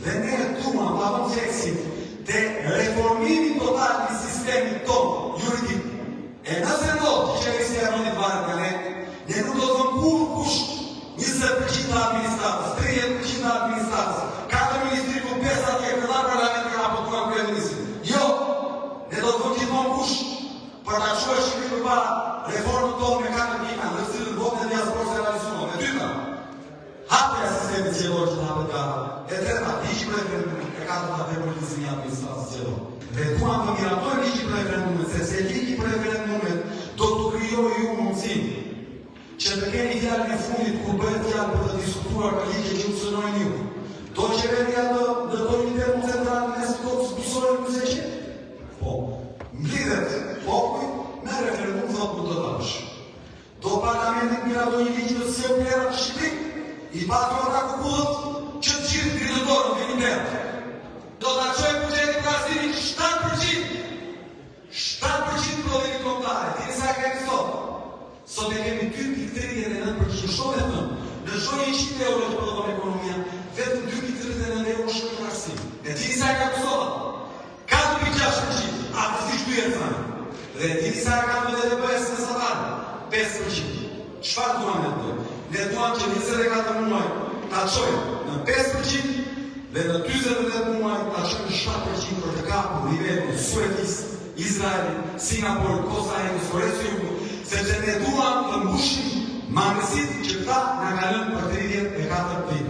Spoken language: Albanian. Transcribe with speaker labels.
Speaker 1: Dhe ne duam pavon seksit të reformimi total i sistemit tonë juridik. E nëse ndodh qeverisja e Vendit Varë, ne nuk do të vëmë kur kush 20% të administratës, 30% të administratës, 4 ministri ku 5 atje këta parlament ka apo duan kryeministrin. Jo, ne do të vëmë gjithmonë kush për ta çuar Shqipërinë përpara reformën tonë me 4 pika, në të cilën votën e diasporës e realizuan. E dyta, hapja e sistemit zgjedhor që hapet gata. E treta, ligji për referendum, e katërta depolitizimi i administratës zgjedhore. Dhe duam të miratojmë ligji për referendumet, sepse ligji për referendumet do të krijojë ju mundësinë që të keni fjalën e fundit ku bëhet fjalë për të diskutuar për ligje që funksionojnë ju. Do qeveria të ndërtojë një term central në situatën e bisojnë në seqe? Po, mblidhet populli me referendum thotë më të dash. Do parlamenti miratoj një ligj të sjellë plera të Shqipërisë, i patur ata kukullët që të gjithë drejtorët vini plera. Do ta çojë buxhetin krahasimin 7% prodhimi kombëtar. Dini sa kemi sot? Sot e kemi 2,39% shkove thënë. Në shkoj 100 euro që përdojnë ekonomia, vetëm 2,39 euro shkoj krasim. E dini sa ka pësot? 4,6%. Atësisht 2 e thënë. Dhe dini sa ka të dhe bëhes në satarë? 5%. Çfarë duam ne të? Ne duam që 24 muaj ta çojmë në 5% dhe në 48 muaj ta çojmë në 7% për të kapur nivelin Suedis, Izrael, Singapur, Kosta e Korea e Jugut, sepse ne duam të mbushim mangësitë që ta na kanë lënë për 34 vite.